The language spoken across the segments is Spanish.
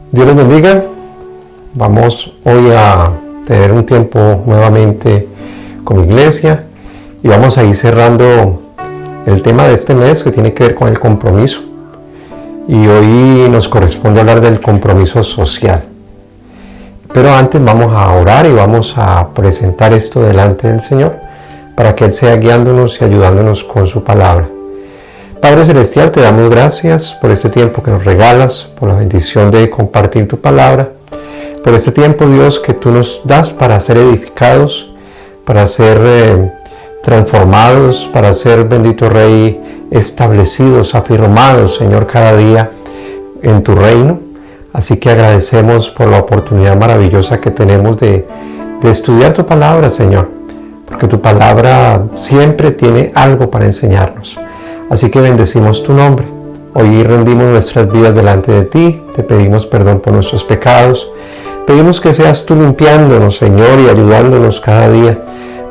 Dios les bendiga. Vamos hoy a tener un tiempo nuevamente como iglesia y vamos a ir cerrando el tema de este mes que tiene que ver con el compromiso. Y hoy nos corresponde hablar del compromiso social. Pero antes vamos a orar y vamos a presentar esto delante del Señor para que Él sea guiándonos y ayudándonos con su palabra. Padre Celestial, te damos gracias por este tiempo que nos regalas, por la bendición de compartir tu palabra, por este tiempo, Dios, que tú nos das para ser edificados, para ser transformados, para ser, bendito Rey, establecidos, afirmados, Señor, cada día en tu reino. Así que agradecemos por la oportunidad maravillosa que tenemos de estudiar tu palabra, Señor, porque tu palabra siempre tiene algo para enseñarnos. Así que bendecimos tu nombre. Hoy rendimos nuestras vidas delante de ti. Te pedimos perdón por nuestros pecados. Pedimos que seas tú limpiándonos, Señor, y ayudándonos cada día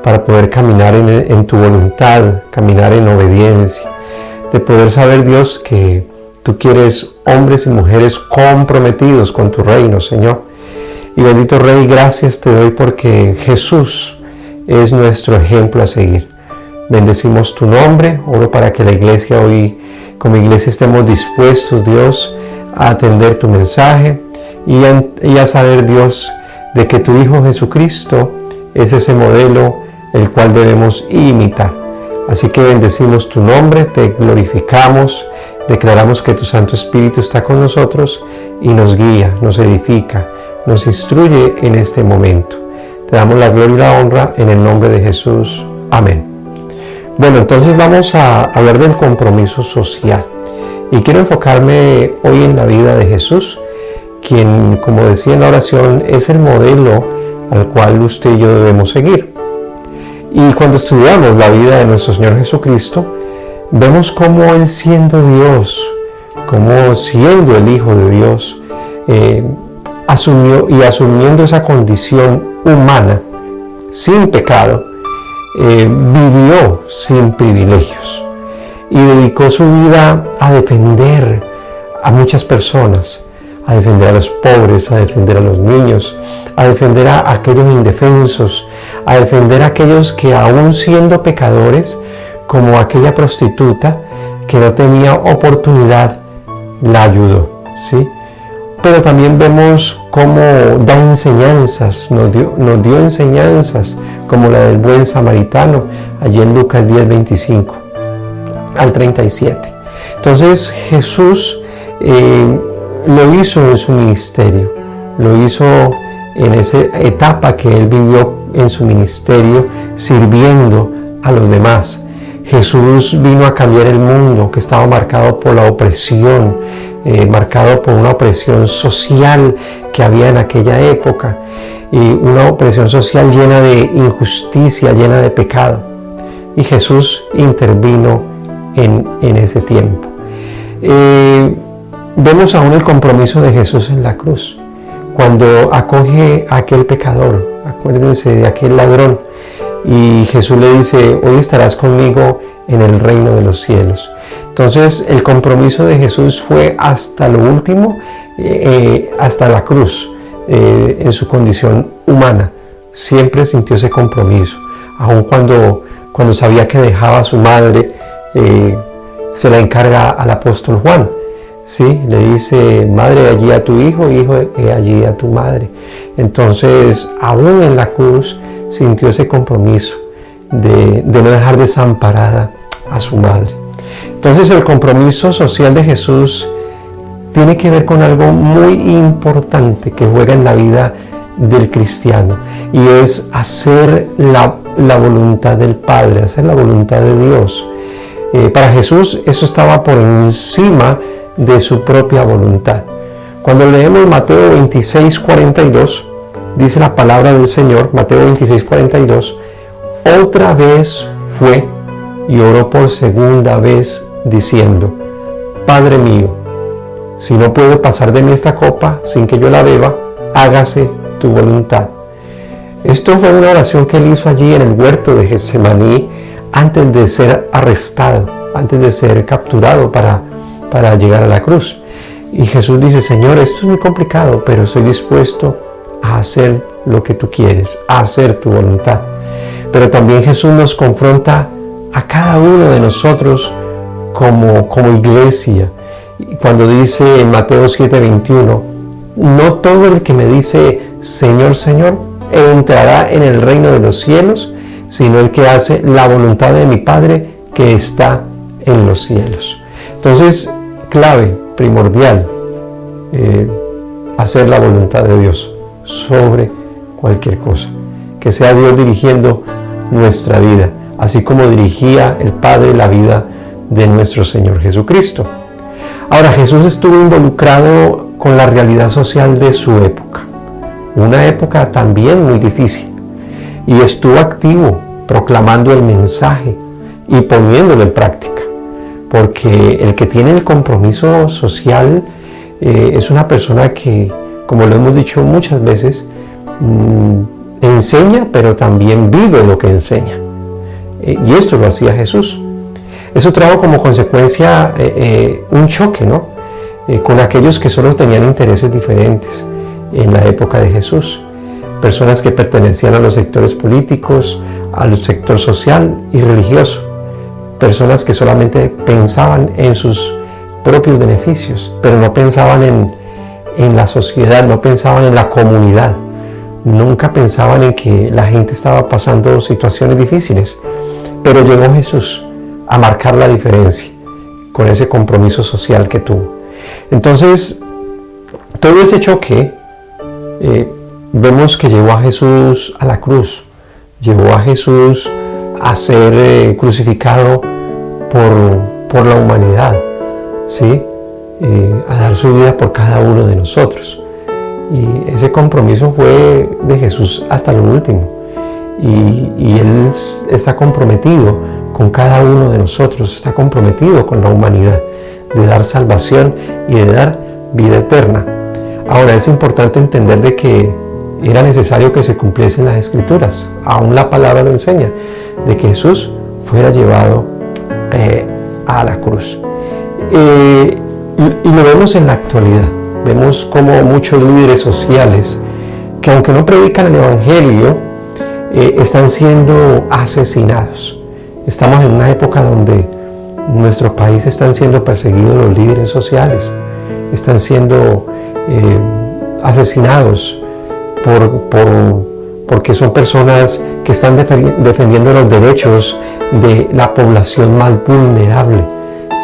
para poder caminar en tu voluntad, caminar en obediencia. De poder saber, Dios, que tú quieres hombres y mujeres comprometidos con tu reino, Señor. Y bendito Rey, gracias te doy porque Jesús es nuestro ejemplo a seguir. Bendecimos tu nombre, oro para que la iglesia hoy, como iglesia, estemos dispuestos, Dios, a atender tu mensaje y a saber, Dios, de que tu Hijo Jesucristo es ese modelo el cual debemos imitar. Así que bendecimos tu nombre, te glorificamos, declaramos que tu Santo Espíritu está con nosotros y nos guía, nos edifica, nos instruye en este momento. Te damos la gloria y la honra en el nombre de Jesús. Amén. Bueno, entonces vamos a hablar del compromiso social. Y quiero enfocarme hoy en la vida de Jesús, quien, como decía en la oración, es el modelo al cual usted y yo debemos seguir. Y cuando estudiamos la vida de nuestro Señor Jesucristo, vemos cómo Él, siendo Dios, como siendo el Hijo de Dios, asumiendo esa condición humana, sin pecado, vivió sin privilegios y dedicó su vida a defender a muchas personas, a defender a los pobres, a defender a los niños, a defender a aquellos indefensos, a defender a aquellos que, aún siendo pecadores, como aquella prostituta que no tenía oportunidad, la ayudó, ¿sí? Pero también vemos cómo da enseñanzas, nos dio enseñanzas, como la del buen samaritano, allí en Lucas 10, 25 al 37. Entonces Jesús lo hizo en su ministerio, lo hizo en esa etapa que Él vivió en su ministerio, sirviendo a los demás. Jesús vino a cambiar el mundo que estaba marcado por la opresión, marcado por una opresión social que había en aquella época, y una opresión social llena de injusticia, llena de pecado. Y Jesús intervino en ese tiempo. Vemos aún el compromiso de Jesús en la cruz, cuando acoge a aquel pecador, acuérdense de aquel ladrón, y Jesús le dice: hoy estarás conmigo en el reino de los cielos. Entonces el compromiso de Jesús fue hasta lo último, hasta la cruz, en su condición humana. Siempre sintió ese compromiso, aun cuando sabía que dejaba a su madre, se la encarga al apóstol Juan, ¿sí? Le dice: madre, allí a tu hijo, hijo, allí a tu madre. Entonces, aún en la cruz, sintió ese compromiso de no dejar desamparada a su madre. Entonces, el compromiso social de Jesús tiene que ver con algo muy importante que juega en la vida del cristiano, y es hacer la voluntad del Padre, hacer la voluntad de Dios. Para Jesús eso estaba por encima de su propia voluntad. Cuando leemos Mateo 26, 42, dice la palabra del Señor, Mateo 26, 42, otra vez fue y oró por segunda vez diciendo: Padre mío, si no puedo pasar de mí esta copa sin que yo la beba, hágase tu voluntad. Esto fue una oración que él hizo allí en el huerto de Getsemaní antes de ser arrestado, antes de ser capturado para llegar a la cruz. Y Jesús dice, Señor, esto es muy complicado, pero estoy dispuesto a hacer lo que tú quieres, a hacer tu voluntad. Pero también Jesús nos confronta a cada uno de nosotros como iglesia. Cuando dice en Mateo 7:21, no todo el que me dice, Señor, Señor, entrará en el reino de los cielos, sino el que hace la voluntad de mi Padre que está en los cielos. Entonces, clave, primordial, hacer la voluntad de Dios sobre cualquier cosa. Que sea Dios dirigiendo nuestra vida, así como dirigía el Padre la vida de nuestro Señor Jesucristo. Ahora, Jesús estuvo involucrado con la realidad social de su época, una época también muy difícil, y estuvo activo proclamando el mensaje y poniéndolo en práctica, porque el que tiene el compromiso social es una persona que, como lo hemos dicho muchas veces, enseña, pero también vive lo que enseña. Y esto lo hacía Jesús. Eso trajo como consecuencia un choque, ¿no? Con aquellos que solo tenían intereses diferentes en la época de Jesús. Personas que pertenecían a los sectores políticos, al sector social y religioso. Personas que solamente pensaban en sus propios beneficios, pero no pensaban en la sociedad, no pensaban en la comunidad. Nunca pensaban en que la gente estaba pasando situaciones difíciles. Pero llegó Jesús a marcar la diferencia con ese compromiso social que tuvo. Entonces, todo ese choque, vemos que llevó a Jesús a la cruz, llevó a Jesús a ser crucificado por la humanidad, ¿sí? A dar su vida por cada uno de nosotros. Y ese compromiso fue de Jesús hasta lo último. Y Él está comprometido con cada uno de nosotros, está comprometido con la humanidad, de dar salvación y de dar vida eterna. Ahora, es importante entender de que era necesario que se cumpliesen las Escrituras. Aún la palabra lo enseña, de que Jesús fuera llevado a la cruz. Y lo vemos en la actualidad. Vemos como muchos líderes sociales, que aunque no predican el Evangelio, están siendo asesinados. Estamos en una época donde en nuestro país están siendo perseguidos los líderes sociales, están siendo asesinados porque son personas que están defendiendo los derechos de la población más vulnerable,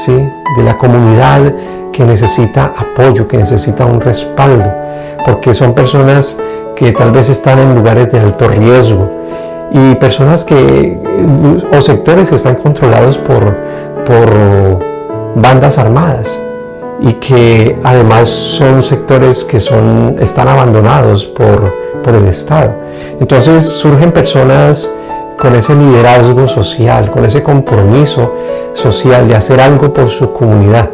¿sí? De la comunidad que necesita apoyo, que necesita un respaldo, porque son personas que tal vez están en lugares de alto riesgo y personas o sectores que están controlados por bandas armadas y que además son sectores que están abandonados por el Estado. Entonces surgen personas con ese liderazgo social, con ese compromiso social de hacer algo por su comunidad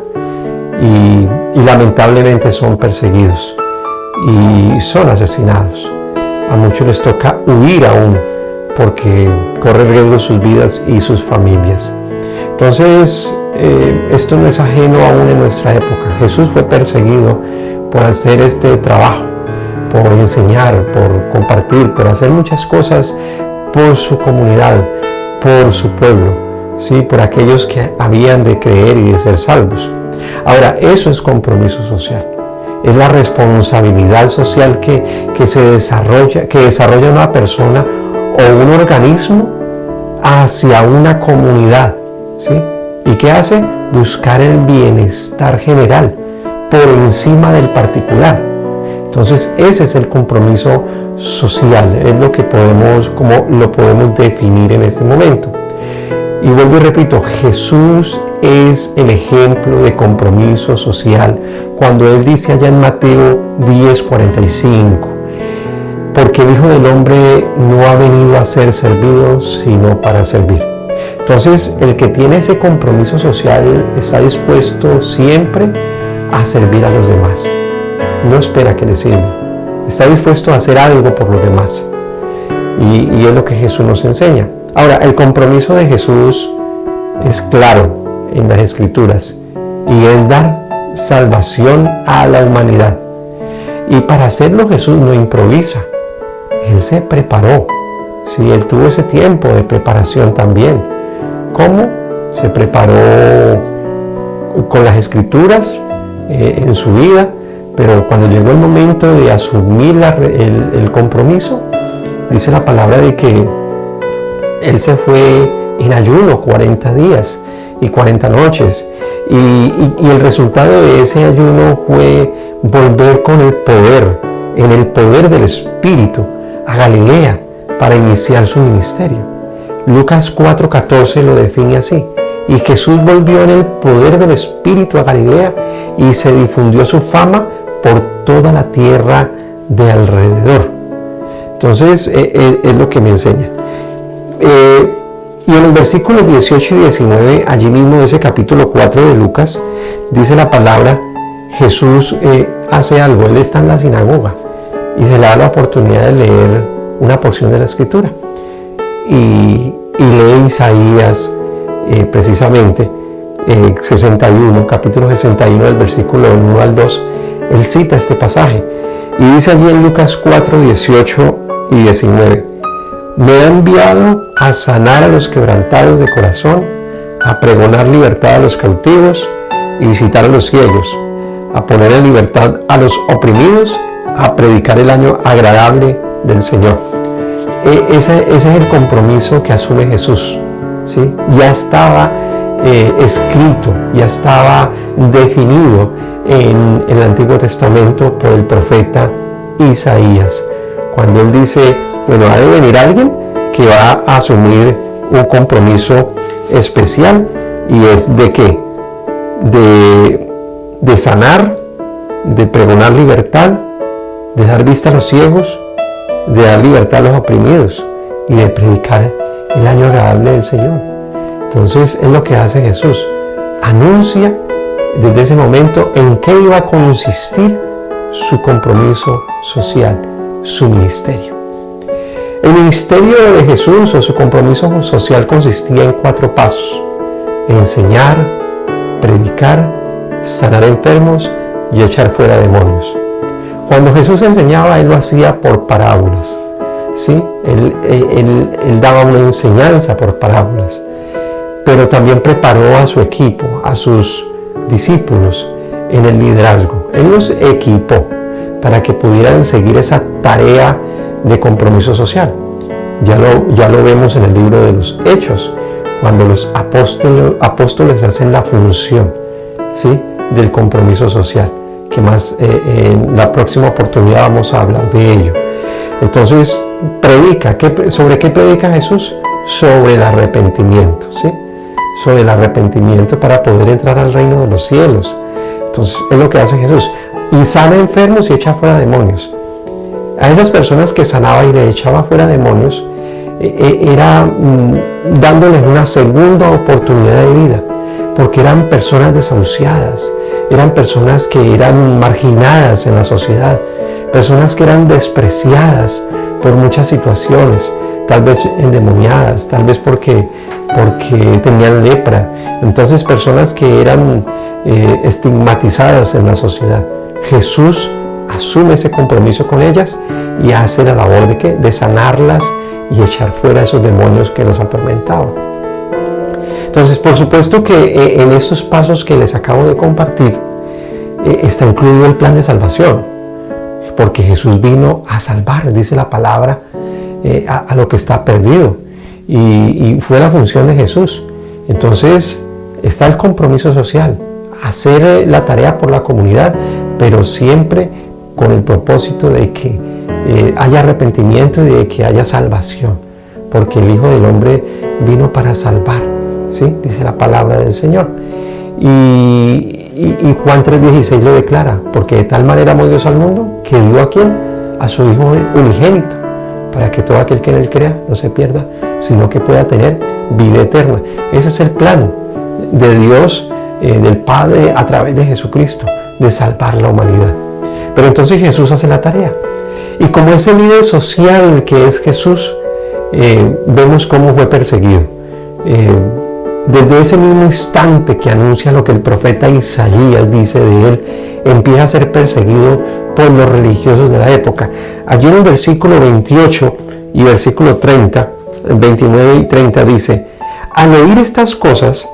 y lamentablemente son perseguidos y son asesinados. A muchos les toca huir aún porque corren riesgo sus vidas y sus familias. Entonces, esto no es ajeno aún en nuestra época. Jesús fue perseguido por hacer este trabajo, por enseñar, por compartir, por hacer muchas cosas por su comunidad, por su pueblo, ¿sí? Por aquellos que habían de creer y de ser salvos. Ahora, eso es compromiso social. Es la responsabilidad social que desarrolla una persona o un organismo hacia una comunidad, ¿sí? ¿Y qué hace? Buscar el bienestar general por encima del particular. Entonces, ese es el compromiso social, es como lo podemos definir en este momento. Y vuelvo y repito, Jesús es el ejemplo de compromiso social cuando Él dice allá en Mateo 10:45, porque el Hijo del Hombre no ha venido a ser servido, sino para servir. Entonces, el que tiene ese compromiso social está dispuesto siempre a servir a los demás. No espera que le sirva. Está dispuesto a hacer algo por los demás. Y es lo que Jesús nos enseña. Ahora, el compromiso de Jesús es claro en las Escrituras y es dar salvación a la humanidad. Y para hacerlo Jesús no improvisa, Él se preparó. Sí, Él tuvo ese tiempo de preparación también. ¿Cómo? Se preparó con las Escrituras en su vida, pero cuando llegó el momento de asumir el compromiso, dice la palabra de que Él se fue en ayuno 40 días y 40 noches. Y el resultado de ese ayuno fue volver con el poder, en el poder del Espíritu, a Galilea para iniciar su ministerio. Lucas 4:14 lo define así: y Jesús volvió en el poder del Espíritu a Galilea y se difundió su fama por toda la tierra de alrededor. Entonces es lo que me enseña. Y en los versículos 18 y 19, allí mismo de ese capítulo 4 de Lucas, dice la palabra, Jesús hace algo. Él está en la sinagoga y se le da la oportunidad de leer una porción de la Escritura. Y lee Isaías, precisamente, 61, capítulo 61, del versículo 1 al 2. Él cita este pasaje y dice allí en Lucas 4, 18 y 19: me ha enviado a sanar a los quebrantados de corazón, a pregonar libertad a los cautivos y visitar a los ciegos, a poner en libertad a los oprimidos, a predicar el año agradable del Señor. Ese es el compromiso que asume Jesús, ¿sí? Ya estaba escrito, ya estaba definido en el Antiguo Testamento por el profeta Isaías, cuando él dice, bueno, ha de venir alguien que va a asumir un compromiso especial, y es ¿de qué? De sanar, de pregonar libertad, de dar vista a los ciegos, de dar libertad a los oprimidos y de predicar el año agradable del Señor. Entonces es lo que hace Jesús. Anuncia desde ese momento en qué iba a consistir su compromiso social, su ministerio. El ministerio de Jesús o su compromiso social consistía en 4 pasos: enseñar, predicar, sanar enfermos y echar fuera demonios. Cuando Jesús enseñaba, Él lo hacía por parábolas, ¿sí? Él daba una enseñanza por parábolas, pero también preparó a su equipo, a sus discípulos en el liderazgo. Él los equipó para que pudieran seguir esa tarea de compromiso social. Ya lo vemos en el libro de los Hechos, cuando los apóstoles hacen la función, ¿sí?, del compromiso social, que más en la próxima oportunidad vamos a hablar de ello. Entonces, predica. ¿Sobre qué predica Jesús? Sobre el arrepentimiento, ¿sí? Sobre el arrepentimiento para poder entrar al reino de los cielos. Entonces, es lo que hace Jesús. Y sana enfermos y echa fuera demonios. A esas personas que sanaba y le echaba fuera demonios, era dándoles una segunda oportunidad de vida, porque eran personas desahuciadas, eran personas que eran marginadas en la sociedad, personas que eran despreciadas por muchas situaciones, tal vez endemoniadas, tal vez porque tenían lepra. Entonces, personas que eran estigmatizadas en la sociedad. Jesús asume ese compromiso con ellas y hace la labor de ¿qué? De sanarlas y echar fuera esos demonios que los atormentaban. Entonces, por supuesto que en estos pasos que les acabo de compartir está incluido el plan de salvación, porque Jesús vino a salvar, dice la palabra, a lo que está perdido, y fue la función de Jesús. Entonces está el compromiso social, hacer la tarea por la comunidad, pero siempre con el propósito de que haya arrepentimiento y de que haya salvación, porque el Hijo del Hombre vino para salvar, ¿sí?, dice la palabra del Señor. Y Juan 3:16 lo declara: porque de tal manera amó Dios al mundo, que dio ¿a quién? A su Hijo unigénito, para que todo aquel que en Él crea no se pierda, sino que pueda tener vida eterna. Ese es el plan de Dios, del Padre, a través de Jesucristo, de salvar la humanidad. Pero entonces Jesús hace la tarea. Y como ese líder social que es Jesús, vemos cómo fue perseguido. Desde ese mismo instante que anuncia lo que el profeta Isaías dice de él, empieza a ser perseguido por los religiosos de la época. Allí en el versículo 28 y versículo 30, 29 y 30 dice: al oír estas cosas,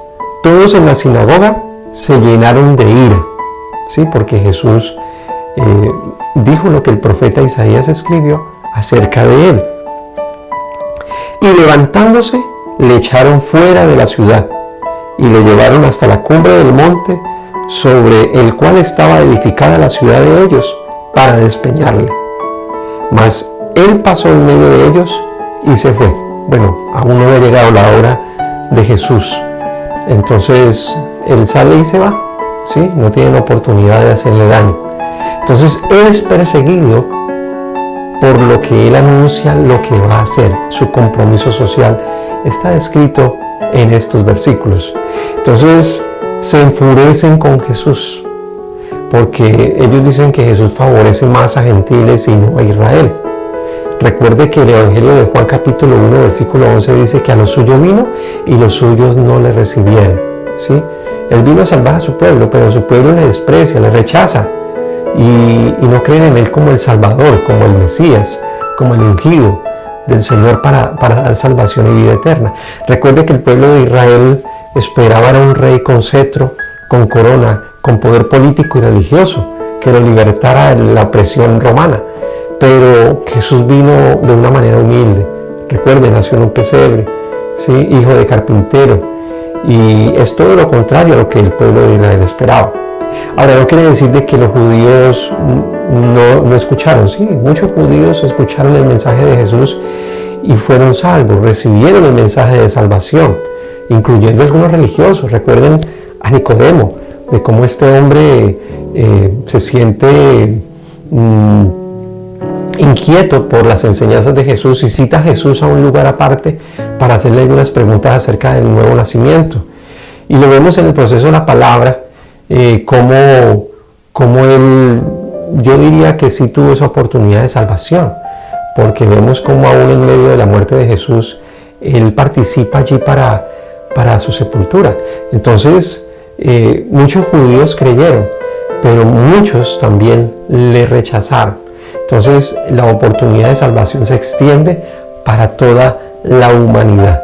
todos en la sinagoga se llenaron de ira, ¿sí? Porque Jesús dijo lo que el profeta Isaías escribió acerca de él. Y levantándose, le echaron fuera de la ciudad y le llevaron hasta la cumbre del monte sobre el cual estaba edificada la ciudad de ellos, para despeñarle. Mas él pasó en medio de ellos y se fue. Bueno, aún no había llegado la hora de Jesús. Entonces él sale y se va, ¿sí? No tienen oportunidad de hacerle daño. Entonces es perseguido por lo que él anuncia, lo que va a hacer, su compromiso social. Está descrito en estos versículos. Entonces se enfurecen con Jesús, porque ellos dicen que Jesús favorece más a gentiles y no a Israel. Recuerde que el Evangelio de Juan capítulo 1 versículo 11 dice que a los suyos vino y los suyos no le recibieron, ¿sí? Él vino a salvar a su pueblo, pero su pueblo le desprecia, le rechaza y no creen en él como el Salvador, como el Mesías, como el ungido del Señor para dar salvación y vida eterna. Recuerde que el pueblo de Israel esperaba a un rey con cetro, con corona, con poder político y religioso, que lo libertara de la opresión romana. Pero Jesús vino de una manera humilde. Recuerde, nació en un pesebre, ¿sí? Hijo de carpintero. Y es todo lo contrario a lo que el pueblo de Israel esperaba. Ahora, no quiere decir de que los judíos no escucharon. Sí, muchos judíos escucharon el mensaje de Jesús y fueron salvos, recibieron el mensaje de salvación, incluyendo algunos religiosos. Recuerden a Nicodemo, de cómo este hombre se siente inquieto por las enseñanzas de Jesús y cita a Jesús a un lugar aparte para hacerle algunas preguntas acerca del nuevo nacimiento. Y lo vemos en el proceso de la palabra, como él, yo diría que sí tuvo esa oportunidad de salvación, porque vemos como aún en medio de la muerte de Jesús, él participa allí para su sepultura. Entonces, muchos judíos creyeron, pero muchos también le rechazaron. Entonces, la oportunidad de salvación se extiende para toda la humanidad.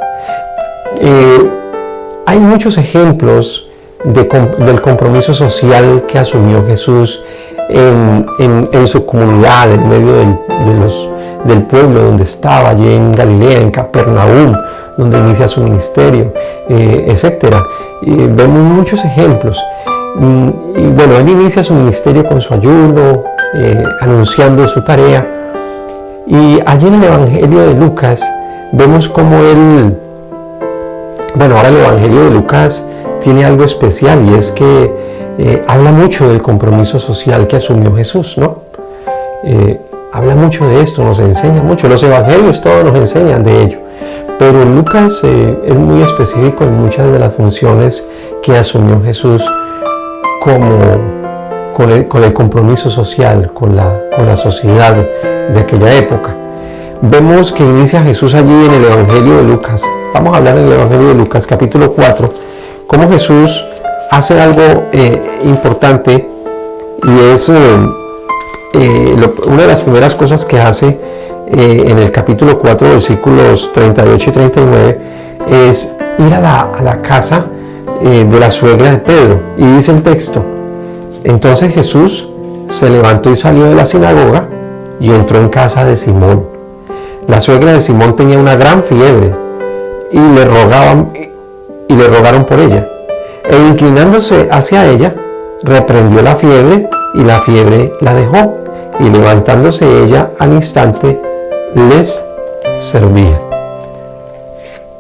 Hay muchos ejemplos del compromiso social que asumió Jesús en su comunidad, en medio del pueblo donde estaba, allí en Galilea, en Capernaum, donde inicia su ministerio, etc. Vemos muchos ejemplos. Y bueno, él inicia su ministerio con su ayuno, anunciando su tarea. Y allí en el Evangelio de Lucas vemos como él, bueno, ahora el Evangelio de Lucas tiene algo especial y es que habla mucho del compromiso social que asumió Jesús, ¿no? Habla mucho de esto, nos enseña mucho. Los evangelios todos nos enseñan de ello, pero Lucas es muy específico en muchas de las funciones que asumió Jesús con el compromiso social, con la sociedad de aquella época. Vemos que inicia Jesús allí en el Evangelio de Lucas. Vamos a hablar en el Evangelio de Lucas, capítulo 4, cómo Jesús hace algo importante, y es una de las primeras cosas que hace en el capítulo 4, versículos 38 y 39, es ir a la casa de la suegra de Pedro. Y dice el texto: entonces Jesús se levantó y salió de la sinagoga y entró en casa de Simón. La suegra de Simón tenía una gran fiebre y le rogaron por ella. E inclinándose hacia ella, reprendió la fiebre y la fiebre la dejó. Y levantándose ella al instante, les servía.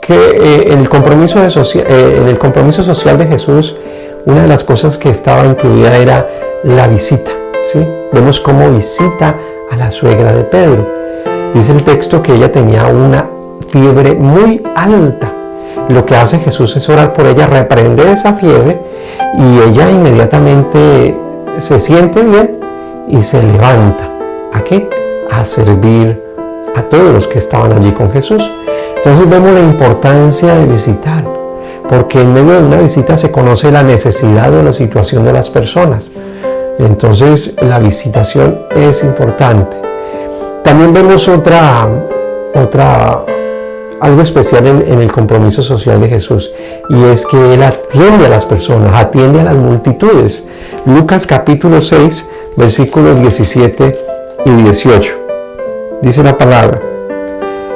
En el compromiso social de Jesús, una de las cosas que estaba incluida era la visita, ¿sí? Vemos cómo visita a la suegra de Pedro. Dice el texto que ella tenía una fiebre muy alta. Lo que hace Jesús es orar por ella, reprender esa fiebre, y ella inmediatamente se siente bien y se levanta. ¿A qué? A servir a todos los que estaban allí con Jesús. Entonces vemos la importancia de visitar, porque en medio de una visita se conoce la necesidad o la situación de las personas. Entonces la visitación es importante. También vemos algo especial en el compromiso social de Jesús, y es que Él atiende a las personas, atiende a las multitudes. Lucas capítulo 6, versículos 17 y 18. Dice la palabra: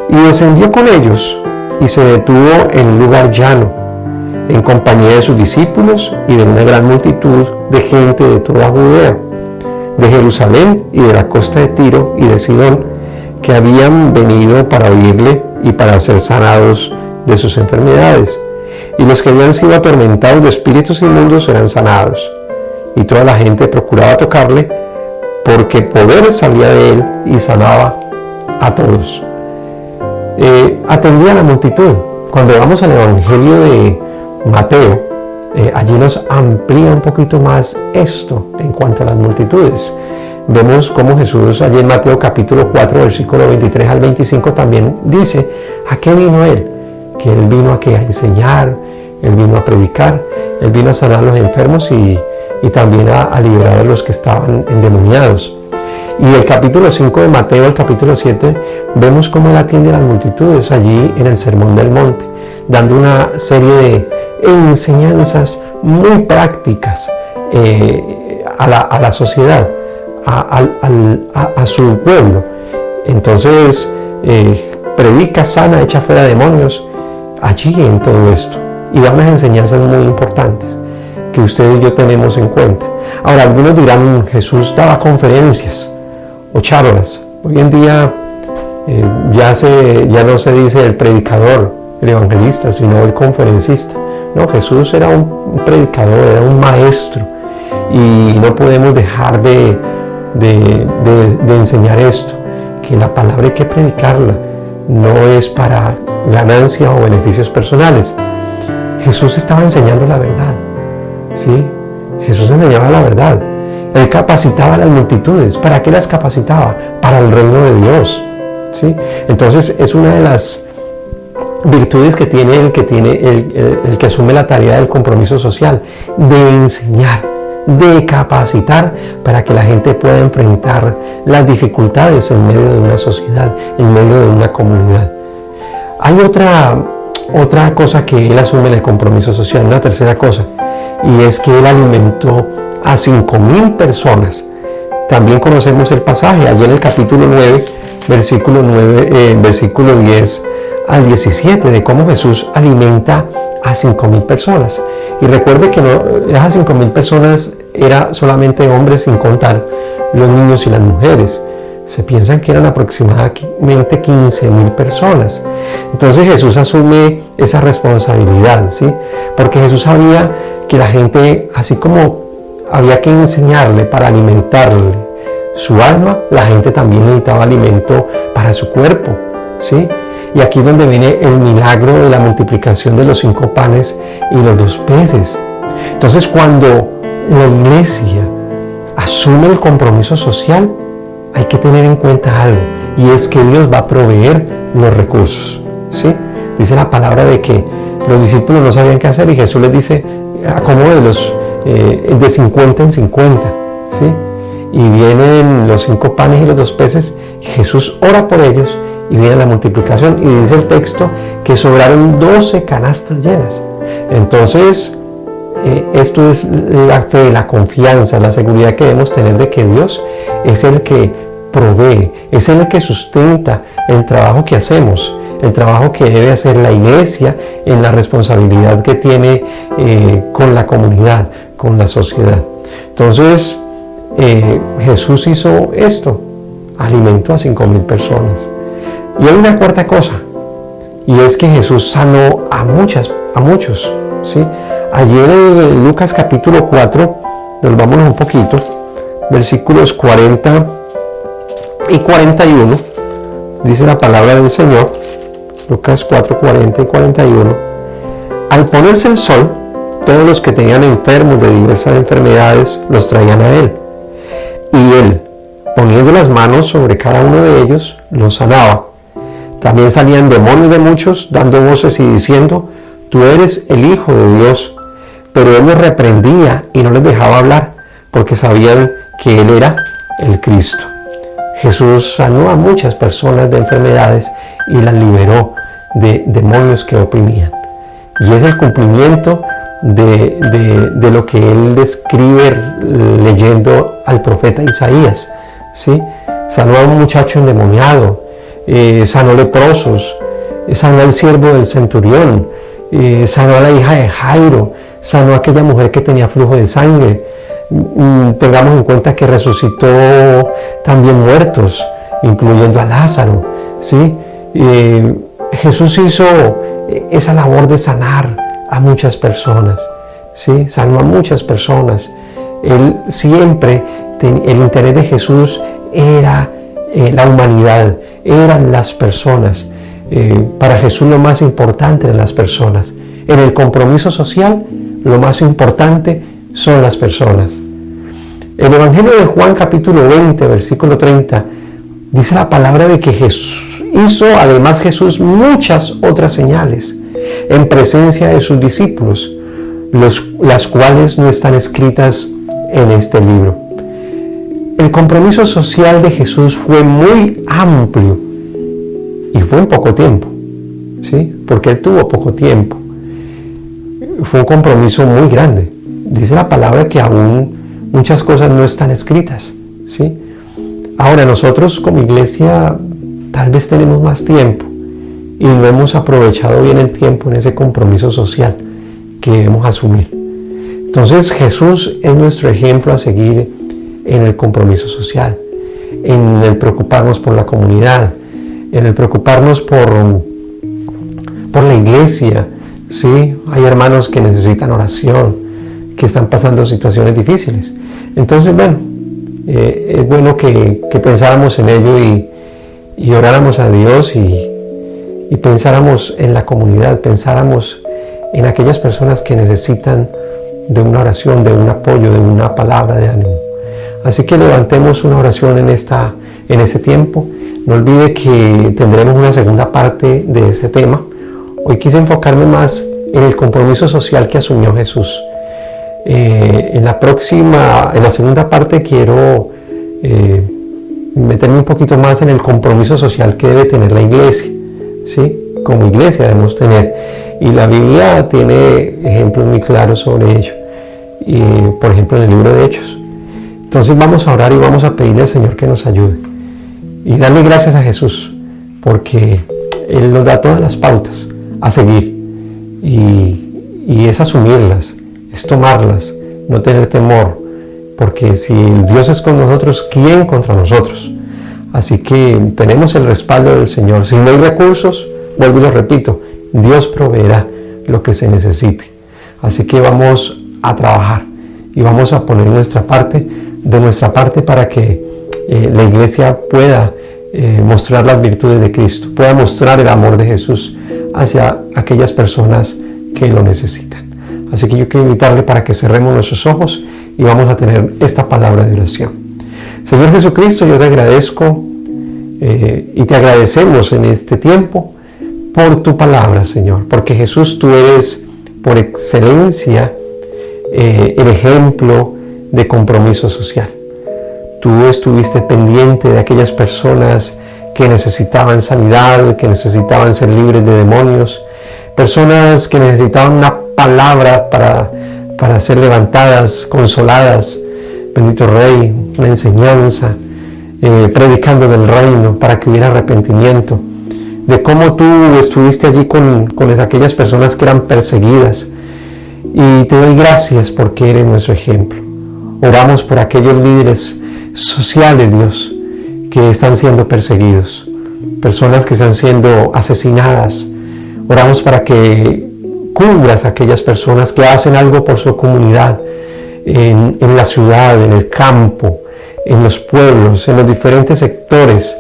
y descendió con ellos y se detuvo en un lugar llano, en compañía de sus discípulos y de una gran multitud de gente de toda Judea, de Jerusalén y de la costa de Tiro y de Sidón, que habían venido para oírle y para ser sanados de sus enfermedades. Y los que habían sido atormentados de espíritus inmundos eran sanados. Y toda la gente procuraba tocarle, porque poder salía de él y sanaba a todos. Atendía a la multitud. Cuando vamos al Evangelio de Mateo, allí nos amplía un poquito más esto en cuanto a las multitudes. Vemos cómo Jesús allí en Mateo capítulo 4, versículo 23 al 25 también dice: ¿a qué vino Él? Que Él vino a enseñar, Él vino a predicar, Él vino a sanar a los enfermos y también a liberar a los que estaban endemoniados. Y el capítulo 5 de Mateo, el capítulo 7, vemos cómo Él atiende a las multitudes allí en el Sermón del Monte, dando una serie de enseñanzas muy prácticas a la sociedad, a su pueblo. Entonces predica, sana, echa fuera demonios allí en todo esto, y da unas enseñanzas muy importantes que usted y yo tenemos en cuenta. Ahora, algunos dirán: Jesús daba conferencias o charlas. Hoy en día ya no se dice el predicador, el evangelista, sino el conferencista. No, Jesús era un predicador, era un maestro, y no podemos dejar de enseñar esto, que la palabra hay que predicarla, no es para ganancia o beneficios personales. Jesús estaba enseñando la verdad, ¿sí? Jesús enseñaba la verdad. Él capacitaba a las multitudes. ¿Para qué las capacitaba? Para el reino de Dios, ¿sí? Entonces es una de las virtudes que tiene el que asume la tarea del compromiso social, de enseñar, de capacitar para que la gente pueda enfrentar las dificultades en medio de una sociedad, en medio de una comunidad. Hay otra cosa que Él asume en el compromiso social, una tercera cosa, y es que Él alimentó a 5,000 personas. También conocemos el pasaje, allí en el capítulo 9, versículo 10 al 17, de cómo Jesús alimenta a 5,000 personas. Y recuerde que esas 5,000 personas eran solamente hombres, sin contar los niños y las mujeres. Se piensan que eran aproximadamente 15,000 personas. Entonces Jesús asume esa responsabilidad, ¿sí? Porque Jesús sabía que la gente, así como había que enseñarle para alimentarle su alma, la gente también necesitaba alimento para su cuerpo, ¿sí? Y aquí es donde viene el milagro de la multiplicación de los 5 panes y los 2 peces. Entonces, cuando la iglesia asume el compromiso social, hay que tener en cuenta algo, y es que Dios va a proveer los recursos, ¿sí? Dice la palabra de que los discípulos no sabían qué hacer, y Jesús les dice: acomódelos de 50 en 50, ¿sí? Y vienen los 5 panes y los 2 peces, Jesús ora por ellos, y viene la multiplicación, y dice el texto que sobraron 12 canastas llenas. Entonces, esto es la fe, la confianza, la seguridad que debemos tener de que Dios es el que provee, es el que sustenta el trabajo que hacemos, el trabajo que debe hacer la iglesia en la responsabilidad que tiene con la comunidad, con la sociedad. Entonces, Jesús hizo esto, alimentó a 5,000 personas. Y hay una cuarta cosa, y es que Jesús sanó a muchos, ¿sí? Ayer en Lucas capítulo 4, nos vamos un poquito, versículos 40 y 41, dice la palabra del Señor, Lucas 4, 40 y 41. Al ponerse el sol, todos los que tenían enfermos de diversas enfermedades los traían a Él, y Él, poniendo las manos sobre cada uno de ellos, los sanaba. También salían demonios de muchos, dando voces y diciendo: tú eres el Hijo de Dios. Pero él los reprendía y no les dejaba hablar, porque sabían que él era el Cristo. Jesús sanó a muchas personas de enfermedades y las liberó de demonios que oprimían. Y es el cumplimiento de lo que él describe leyendo al profeta Isaías, ¿sí? Sanó a un muchacho endemoniado, sanó leprosos, sanó al siervo del centurión, sanó a la hija de Jairo, sanó a aquella mujer que tenía flujo de sangre. Tengamos en cuenta que resucitó también muertos, incluyendo a Lázaro, ¿sí? Jesús hizo esa labor de sanar a muchas personas, ¿sí? Sanó a muchas personas. Él siempre, el interés de Jesús era la humanidad, eran las personas. Para Jesús lo más importante eran las personas. En el compromiso social, lo más importante son las personas. El Evangelio de Juan capítulo 20, versículo 30, dice la palabra de que hizo además Jesús muchas otras señales en presencia de sus discípulos, las cuales no están escritas en este libro. El compromiso social de Jesús fue muy amplio y fue en poco tiempo, ¿sí? Porque él tuvo poco tiempo. Fue un compromiso muy grande. Dice la palabra que aún muchas cosas no están escritas, ¿sí? Ahora nosotros como iglesia tal vez tenemos más tiempo y no hemos aprovechado bien el tiempo en ese compromiso social que debemos asumir. Entonces Jesús es nuestro ejemplo a seguir en el compromiso social, en el preocuparnos por la comunidad, en el preocuparnos por la iglesia, ¿sí? Hay hermanos que necesitan oración, que están pasando situaciones difíciles. Entonces, bueno, es bueno que pensáramos en ello y oráramos a Dios y pensáramos en la comunidad, pensáramos en aquellas personas que necesitan de una oración, de un apoyo, de una palabra de ánimo. Así que levantemos una oración en ese tiempo. No olvide que tendremos una segunda parte de este tema. Hoy quise enfocarme más en el compromiso social que asumió Jesús. En la segunda parte quiero meterme un poquito más en el compromiso social que debe tener la iglesia, ¿sí? Como iglesia debemos tener. Y la Biblia tiene ejemplos muy claros sobre ello. Por ejemplo, en el libro de Hechos. Entonces vamos a orar y vamos a pedirle al Señor que nos ayude. Y darle gracias a Jesús, porque Él nos da todas las pautas a seguir. Y es asumirlas, es tomarlas, no tener temor, porque si Dios es con nosotros, ¿quién contra nosotros? Así que tenemos el respaldo del Señor. Si no hay recursos, vuelvo y lo repito, Dios proveerá lo que se necesite. Así que vamos a trabajar y vamos a poner de nuestra parte para que la iglesia pueda mostrar las virtudes de Cristo, pueda mostrar el amor de Jesús hacia aquellas personas que lo necesitan. Así que yo quiero invitarle para que cerremos nuestros ojos y vamos a tener esta palabra de oración. Señor Jesucristo, yo te agradezco y te agradecemos en este tiempo por tu palabra, Señor, porque Jesús, tú eres por excelencia el ejemplo de compromiso social. Tú estuviste pendiente de aquellas personas que necesitaban sanidad, que necesitaban ser libres de demonios, personas que necesitaban una palabra para ser levantadas, consoladas. Bendito Rey, una enseñanza, predicando del reino para que hubiera arrepentimiento, de cómo tú estuviste allí con aquellas personas que eran perseguidas. Y te doy gracias porque eres nuestro ejemplo. Oramos por aquellos líderes sociales, Dios, que están siendo perseguidos, personas que están siendo asesinadas. Oramos para que cubras a aquellas personas que hacen algo por su comunidad, en la ciudad, en el campo, en los pueblos, en los diferentes sectores.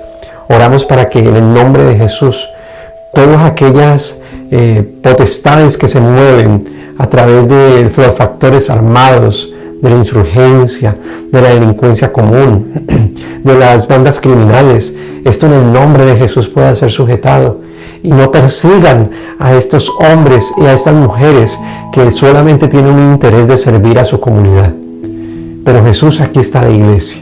Oramos para que en el nombre de Jesús, todas aquellas potestades que se mueven a través de los factores armados, de la insurgencia, de la delincuencia común, de las bandas criminales, esto en el nombre de Jesús pueda ser sujetado y no persigan a estos hombres y a estas mujeres que solamente tienen un interés de servir a su comunidad. Pero Jesús, aquí está la iglesia.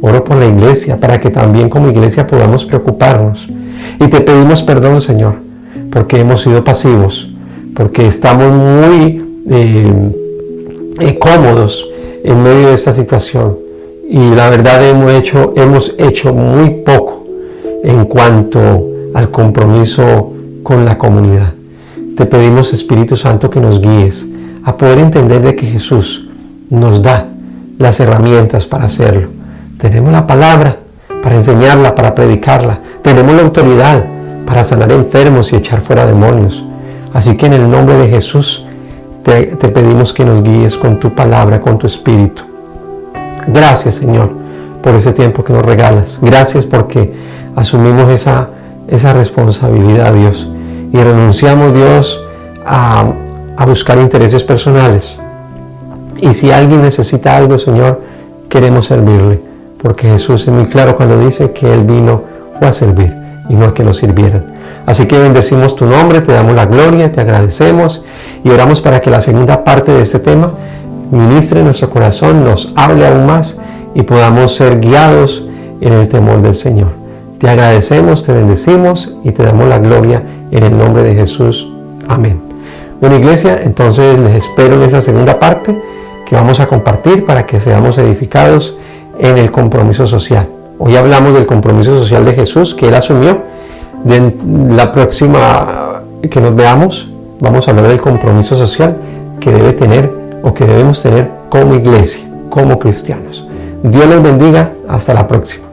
Oro por la iglesia para que también como iglesia podamos preocuparnos. Y te pedimos perdón, Señor, porque hemos sido pasivos, porque estamos muy cómodos en medio de esta situación. Y la verdad hemos hecho muy poco en cuanto al compromiso con la comunidad. Te pedimos, Espíritu Santo, que nos guíes a poder entender de que Jesús nos da las herramientas para hacerlo. Tenemos la palabra para enseñarla, para predicarla. Tenemos la autoridad para sanar enfermos y echar fuera demonios. Así que en el nombre de Jesús te pedimos que nos guíes con tu palabra, con tu Espíritu. Gracias, Señor, por ese tiempo que nos regalas. Gracias porque asumimos esa responsabilidad, Dios, y renunciamos, Dios, a buscar intereses personales. Y si alguien necesita algo, Señor, queremos servirle, porque Jesús es muy claro cuando dice que Él vino fue a servir y no a que lo sirvieran. Así que bendecimos tu nombre, te damos la gloria, te agradecemos y oramos para que la segunda parte de este tema ministre en nuestro corazón, nos hable aún más y podamos ser guiados en el temor del Señor. Te agradecemos, te bendecimos y te damos la gloria en el nombre de Jesús. Amén. Bueno, iglesia, entonces les espero en esa segunda parte que vamos a compartir para que seamos edificados en el compromiso social. Hoy hablamos del compromiso social de Jesús que Él asumió. De la próxima que nos veamos, vamos a hablar del compromiso social que debe tener o que debemos tener como iglesia, como cristianos. Dios les bendiga. Hasta la próxima.